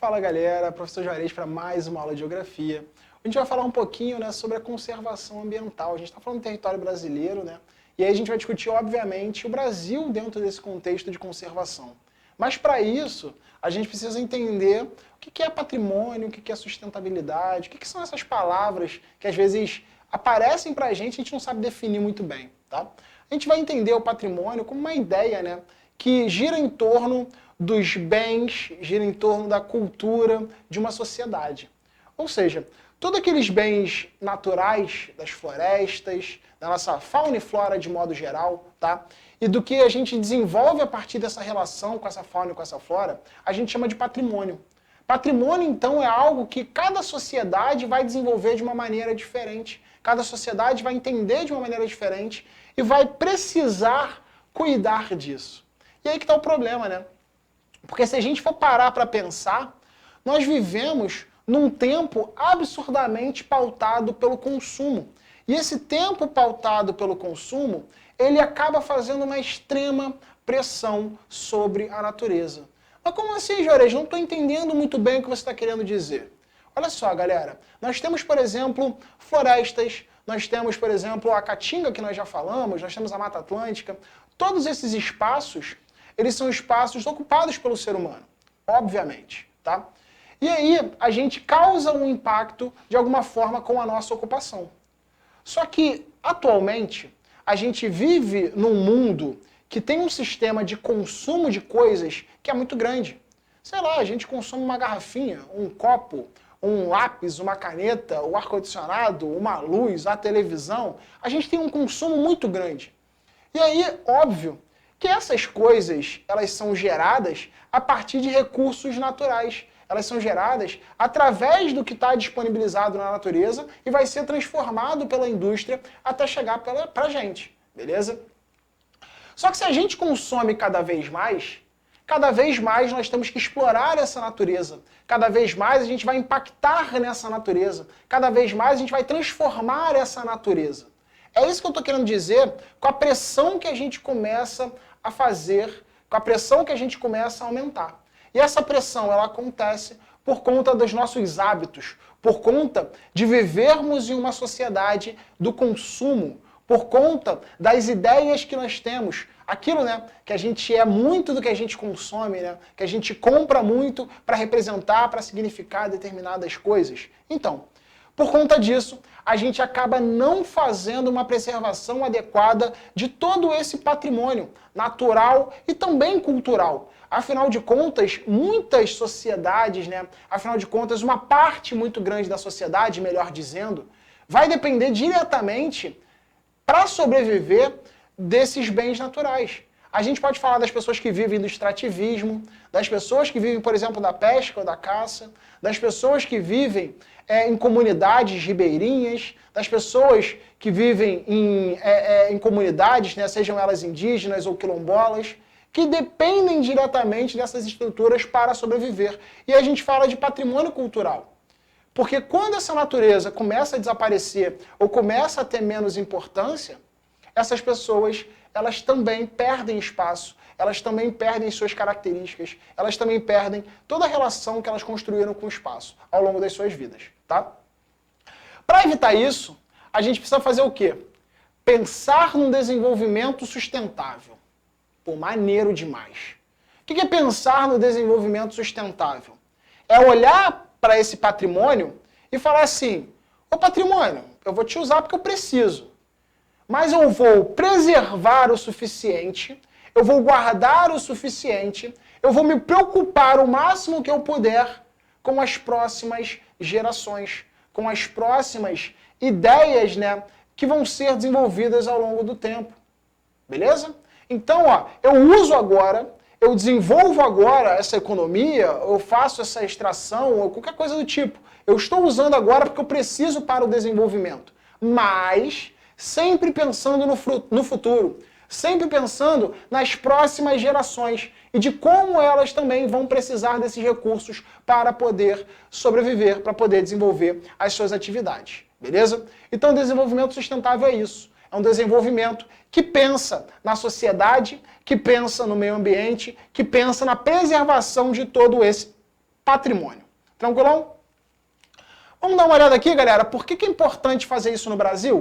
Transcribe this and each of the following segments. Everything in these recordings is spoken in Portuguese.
Fala galera, professor Juarez para mais uma aula de geografia. A gente vai falar um pouquinho, né, sobre a conservação ambiental. A gente está falando do território brasileiro, né? E aí a gente vai discutir, obviamente, o Brasil dentro desse contexto de conservação. Mas para isso, a gente precisa entender o que é patrimônio, o que é sustentabilidade, o que são essas palavras que às vezes aparecem para a gente não sabe definir muito bem, tá? A gente vai entender o patrimônio como uma ideia, né, que gira em torno dos bens, gira em torno da cultura de uma sociedade. Ou seja, todos aqueles bens naturais das florestas, da nossa fauna e flora de modo geral, tá? E do que a gente desenvolve a partir dessa relação com essa fauna e com essa flora, a gente chama de patrimônio. Patrimônio, então, é algo que cada sociedade vai desenvolver de uma maneira diferente. Cada sociedade vai entender de uma maneira diferente e vai precisar cuidar disso. E aí que está o problema, né? Porque se a gente for parar para pensar, nós vivemos num tempo absurdamente pautado pelo consumo. E esse tempo pautado pelo consumo, ele acaba fazendo uma extrema pressão sobre a natureza. Mas como assim, Juarez? Não estou entendendo muito bem o que você está querendo dizer. Olha só, galera. Nós temos, por exemplo, florestas, nós temos, por exemplo, a Caatinga, que nós já falamos, nós temos a Mata Atlântica. Todos esses espaços, eles são espaços ocupados pelo ser humano, obviamente, tá? E aí, a gente causa um impacto, de alguma forma, com a nossa ocupação. Só que, atualmente, a gente vive num mundo que tem um sistema de consumo de coisas que é muito grande. Sei lá, a gente consome uma garrafinha, um copo, um lápis, uma caneta, o ar-condicionado, uma luz, a televisão. A gente tem um consumo muito grande. E aí, óbvio, que essas coisas, elas são geradas a partir de recursos naturais. Elas são geradas através do que está disponibilizado na natureza e vai ser transformado pela indústria até chegar para a gente, beleza? Só que se a gente consome cada vez mais nós temos que explorar essa natureza. Cada vez mais a gente vai impactar nessa natureza. Cada vez mais a gente vai transformar essa natureza. É isso que eu estou querendo dizer com a pressão que a gente começa a fazer, com a pressão que a gente começa a aumentar. E essa pressão, ela acontece por conta dos nossos hábitos, por conta de vivermos em uma sociedade do consumo, por conta das ideias que nós temos. Aquilo, né, que a gente é muito do que a gente consome, né, que a gente compra muito para representar, para significar determinadas coisas. Então, por conta disso, a gente acaba não fazendo uma preservação adequada de todo esse patrimônio natural e também cultural. Afinal de contas, muitas sociedades, né, afinal de contas, uma parte muito grande da sociedade, melhor dizendo, vai depender diretamente para sobreviver desses bens naturais. A gente pode falar das pessoas que vivem do extrativismo, das pessoas que vivem, por exemplo, da pesca ou da caça, das pessoas que vivem em comunidades ribeirinhas, das pessoas que vivem em comunidades, né, sejam elas indígenas ou quilombolas, que dependem diretamente dessas estruturas para sobreviver. E a gente fala de patrimônio cultural. Porque quando essa natureza começa a desaparecer ou começa a ter menos importância, essas pessoas, elas também perdem espaço, elas também perdem suas características, elas também perdem toda a relação que elas construíram com o espaço ao longo das suas vidas, tá? Para evitar isso, a gente precisa fazer o quê? Pensar num desenvolvimento sustentável. Pô, maneiro demais. O que é pensar no desenvolvimento sustentável? É olhar para esse patrimônio e falar assim, ô patrimônio, eu vou te usar porque eu preciso. Mas eu vou preservar o suficiente, eu vou guardar o suficiente, eu vou me preocupar o máximo que eu puder com as próximas gerações, com as próximas ideias, né, que vão ser desenvolvidas ao longo do tempo. Beleza? Então, ó, eu uso agora, eu desenvolvo agora essa economia, eu faço essa extração, ou qualquer coisa do tipo. Eu estou usando agora porque eu preciso para o desenvolvimento. Mas sempre pensando no futuro, sempre pensando nas próximas gerações e de como elas também vão precisar desses recursos para poder sobreviver, para poder desenvolver as suas atividades, beleza? Então, desenvolvimento sustentável é isso. É um desenvolvimento que pensa na sociedade, que pensa no meio ambiente, que pensa na preservação de todo esse patrimônio. Tranquilão? Vamos dar uma olhada aqui, galera. Por que é importante fazer isso no Brasil?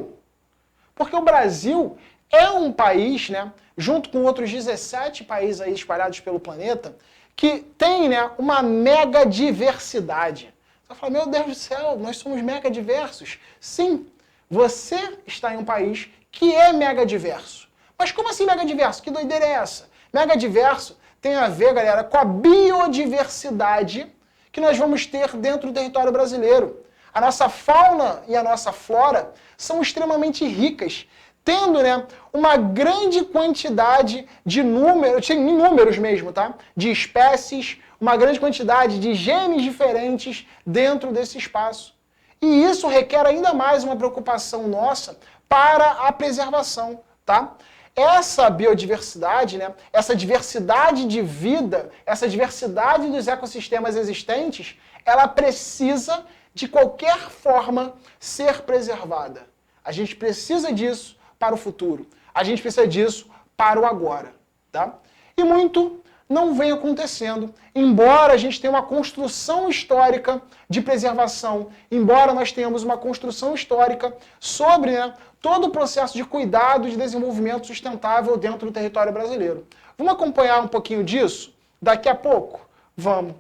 Porque o Brasil é um país, né, junto com outros 17 países aí espalhados pelo planeta, que tem, né, uma mega diversidade. Você vai falar, meu Deus do céu, nós somos mega diversos. Sim, você está em um país que é mega diverso. Mas como assim mega diverso? Que doideira é essa? Mega diverso tem a ver, galera, com a biodiversidade que nós vamos ter dentro do território brasileiro. A nossa fauna e a nossa flora são extremamente ricas, tendo, né, uma grande quantidade de números, em números mesmo, tá? De espécies, uma grande quantidade de genes diferentes dentro desse espaço. E isso requer ainda mais uma preocupação nossa para a preservação, tá? Essa biodiversidade, né, essa diversidade de vida, essa diversidade dos ecossistemas existentes, ela precisa, de qualquer forma, ser preservada. A gente precisa disso para o futuro. A gente precisa disso para o agora, tá? E muito não vem acontecendo, embora a gente tenha uma construção histórica de preservação, embora nós tenhamos uma construção histórica sobre, né, todo o processo de cuidado e de desenvolvimento sustentável dentro do território brasileiro. Vamos acompanhar um pouquinho disso daqui a pouco? Vamos.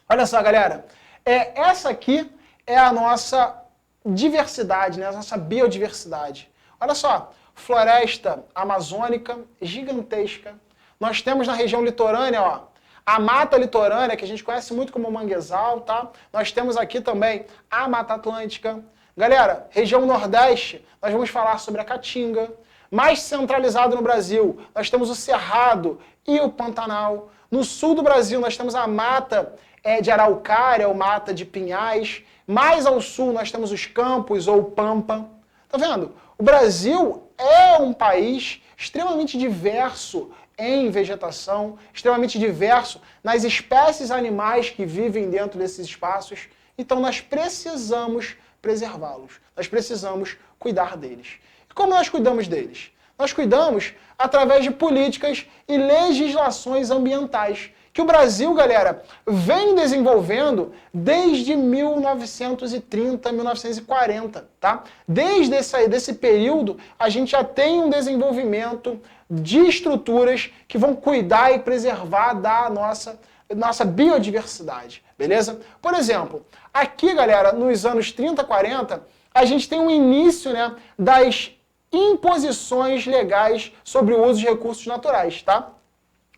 Olha só, galera, essa aqui é a nossa diversidade, né, a nossa biodiversidade. Olha só, floresta amazônica gigantesca. Nós temos na região litorânea, ó, a mata litorânea, que a gente conhece muito como manguezal, tá? Nós temos aqui também a Mata Atlântica. Galera, região nordeste, nós vamos falar sobre a Caatinga. Mais centralizado no Brasil, nós temos o Cerrado e o Pantanal. No sul do Brasil, nós temos a mata de araucária ou mata de pinhais. Mais ao sul, nós temos os campos ou pampa. Tá vendo? O Brasil é um país extremamente diverso em vegetação, extremamente diverso nas espécies animais que vivem dentro desses espaços. Então nós precisamos preservá-los, nós precisamos cuidar deles. E como nós cuidamos deles? Nós cuidamos através de políticas e legislações ambientais, que o Brasil, galera, vem desenvolvendo desde 1930, 1940, tá? Desde esse período, a gente já tem um desenvolvimento de estruturas que vão cuidar e preservar da nossa biodiversidade, beleza? Por exemplo, aqui, galera, nos anos 30, 40, a gente tem um início, né, das imposições legais sobre o uso de recursos naturais, tá?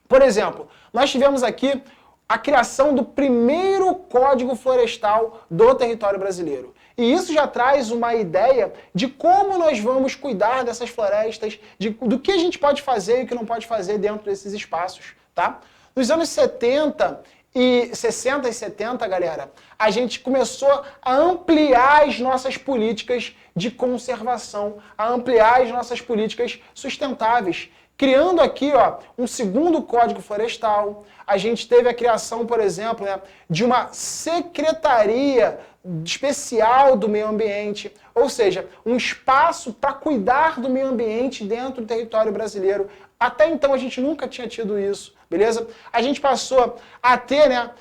Por exemplo, nós tivemos aqui a criação do primeiro Código Florestal do território brasileiro. E isso já traz uma ideia de como nós vamos cuidar dessas florestas, do que a gente pode fazer e o que não pode fazer dentro desses espaços, tá? Nos anos 60 e 70, galera, a gente começou a ampliar as nossas políticas de conservação, a ampliar as nossas políticas sustentáveis, criando aqui, ó, um segundo Código Florestal. A gente teve a criação, por exemplo, né, de uma Secretaria Especial do Meio Ambiente, ou seja, um espaço para cuidar do meio ambiente dentro do território brasileiro. Até então a gente nunca tinha tido isso, beleza? A gente passou a ter, né,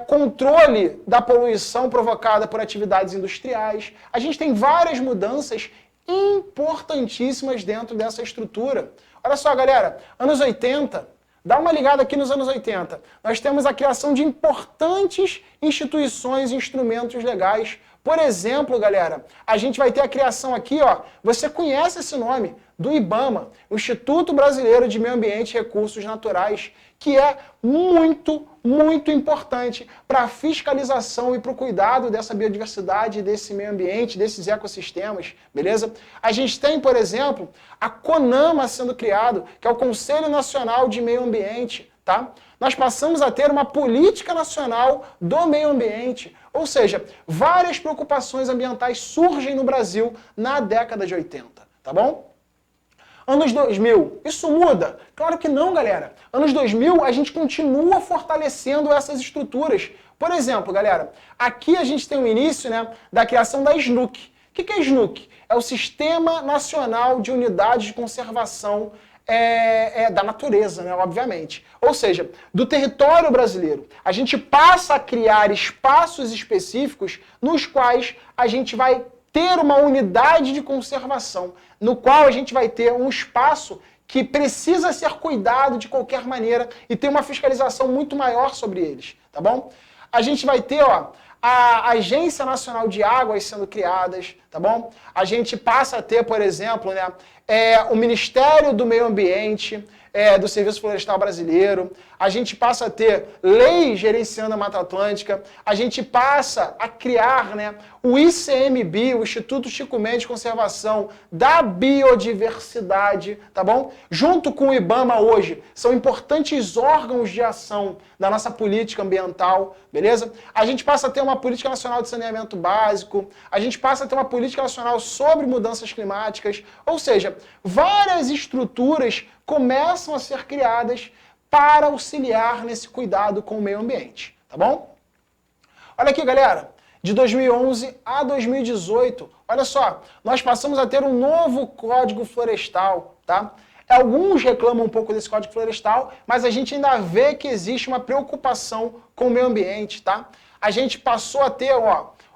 controle da poluição provocada por atividades industriais. A gente tem várias mudanças importantíssimas dentro dessa estrutura. Olha só, galera, anos 80, dá uma ligada aqui nos anos 80. Nós temos a criação de importantes instituições e instrumentos legais. Por exemplo, galera, a gente vai ter a criação aqui, ó, você conhece esse nome, do IBAMA, o Instituto Brasileiro de Meio Ambiente e Recursos Naturais, que é muito, muito importante para a fiscalização e para o cuidado dessa biodiversidade, desse meio ambiente, desses ecossistemas, beleza? A gente tem, por exemplo, a CONAMA sendo criado, que é o Conselho Nacional de Meio Ambiente, tá? Nós passamos a ter uma política nacional do meio ambiente, ou seja, várias preocupações ambientais surgem no Brasil na década de 80, tá bom? Anos 2000, isso muda? Claro que não, galera. Anos 2000, a gente continua fortalecendo essas estruturas. Por exemplo, galera, aqui a gente tem o início, né, da criação da SNUC. O que é SNUC? É o Sistema Nacional de Unidades de Conservação da natureza, né, obviamente. Ou seja, do território brasileiro. A gente passa a criar espaços específicos nos quais a gente vai ter uma unidade de conservação, no qual a gente vai ter um espaço que precisa ser cuidado de qualquer maneira e ter uma fiscalização muito maior sobre eles, tá bom? A gente vai ter, a Agência Nacional de Águas sendo criadas, tá bom? A gente passa a ter, por exemplo, né, o Ministério do Meio Ambiente, do Serviço Florestal Brasileiro, a gente passa a ter leis gerenciando a Mata Atlântica, a gente passa a criar, né, o ICMBio, o Instituto Chico Mendes de Conservação da Biodiversidade, tá bom? Junto com o IBAMA hoje, são importantes órgãos de ação da nossa política ambiental, beleza? A gente passa a ter uma política nacional de saneamento básico, a gente passa a ter uma política nacional sobre mudanças climáticas, ou seja, várias estruturas começam a ser criadas para auxiliar nesse cuidado com o meio ambiente, tá bom? Olha aqui, galera, de 2011 a 2018, olha só, nós passamos a ter um novo Código Florestal, tá? Alguns reclamam um pouco desse Código Florestal, mas a gente ainda vê que existe uma preocupação com o meio ambiente, tá? A gente passou a ter,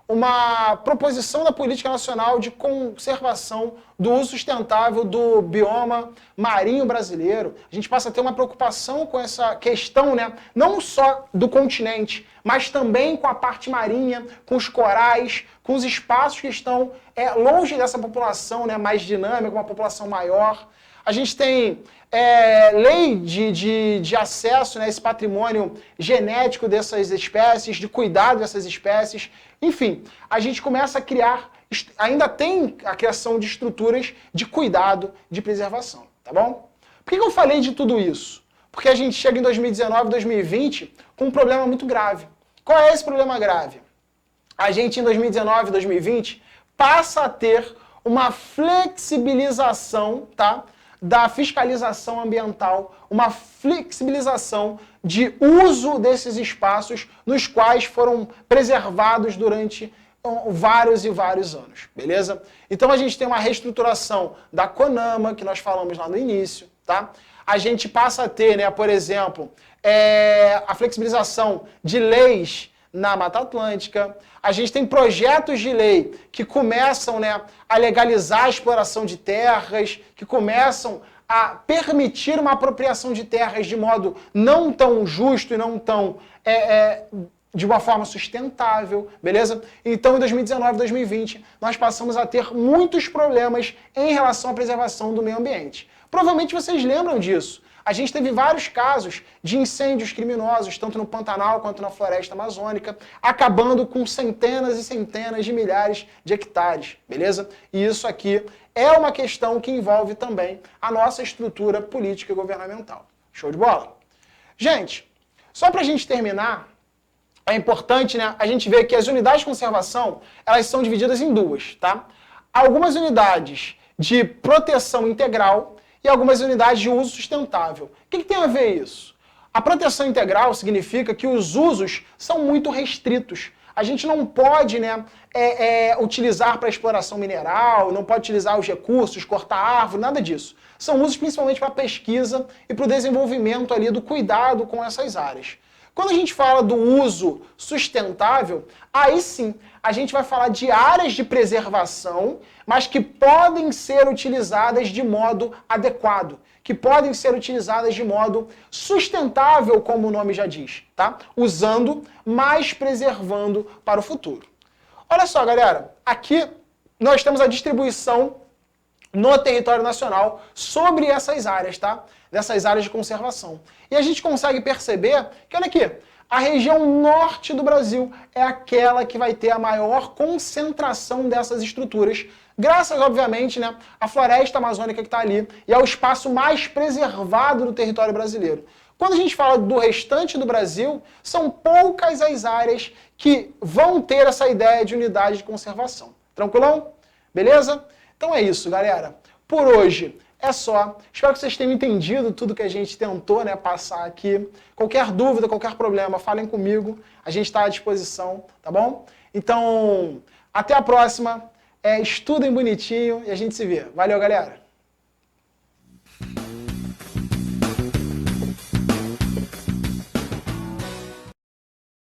uma proposição da Política Nacional de Conservação do Uso Sustentável do Bioma Marinho Brasileiro. A gente passa a ter uma preocupação com essa questão, né, não só do continente, mas também com a parte marinha, com os corais, com os espaços que estão longe dessa população, né, mais dinâmica, uma população maior. A gente tem lei de acesso, né, esse patrimônio genético dessas espécies, de cuidado dessas espécies. Enfim, a gente começa a criar, ainda tem a criação de estruturas de cuidado, de preservação, tá bom? Por que eu falei de tudo isso? Porque a gente chega em 2019, 2020 com um problema muito grave. Qual é esse problema grave? A gente em 2019, 2020 passa a ter uma flexibilização, tá, da fiscalização ambiental, uma flexibilização de uso desses espaços nos quais foram preservados durante vários e vários anos, beleza? Então a gente tem uma reestruturação da CONAMA, que nós falamos lá no início, tá? A gente passa a ter, né, por exemplo, a flexibilização de leis na Mata Atlântica. A gente tem projetos de lei que começam, né, a legalizar a exploração de terras, que começam a permitir uma apropriação de terras de modo não tão justo e não tão de uma forma sustentável, beleza? Então, em 2019, 2020, nós passamos a ter muitos problemas em relação à preservação do meio ambiente. Provavelmente vocês lembram disso. A gente teve vários casos de incêndios criminosos, tanto no Pantanal quanto na floresta amazônica, acabando com centenas e centenas de milhares de hectares, beleza? E isso aqui é uma questão que envolve também a nossa estrutura política e governamental. Show de bola? Gente, só para a gente terminar, é importante, né, a gente ver que as unidades de conservação, elas são divididas em duas, tá? Algumas unidades de proteção integral e algumas unidades de uso sustentável. O que tem a ver isso? A proteção integral significa que os usos são muito restritos. A gente não pode, né, utilizar para exploração mineral, não pode utilizar os recursos, cortar árvore, nada disso. São usos principalmente para pesquisa e para o desenvolvimento ali do cuidado com essas áreas. Quando a gente fala do uso sustentável, aí sim, a gente vai falar de áreas de preservação, mas que podem ser utilizadas de modo adequado, que podem ser utilizadas de modo sustentável, como o nome já diz, tá? Usando, mas preservando para o futuro. Olha só, galera, aqui nós temos a distribuição no território nacional sobre essas áreas, tá? Dessas áreas de conservação. E a gente consegue perceber que, olha aqui, a região norte do Brasil é aquela que vai ter a maior concentração dessas estruturas, graças, obviamente, né, à floresta amazônica que está ali e ao espaço mais preservado do território brasileiro. Quando a gente fala do restante do Brasil, são poucas as áreas que vão ter essa ideia de unidade de conservação. Tranquilão? Beleza? Então é isso, galera. Por hoje é só. Espero que vocês tenham entendido tudo que a gente tentou, né, passar aqui. Qualquer dúvida, qualquer problema, falem comigo. A gente está à disposição, tá bom? Então, até a próxima. Estudem bonitinho e a gente se vê. Valeu, galera!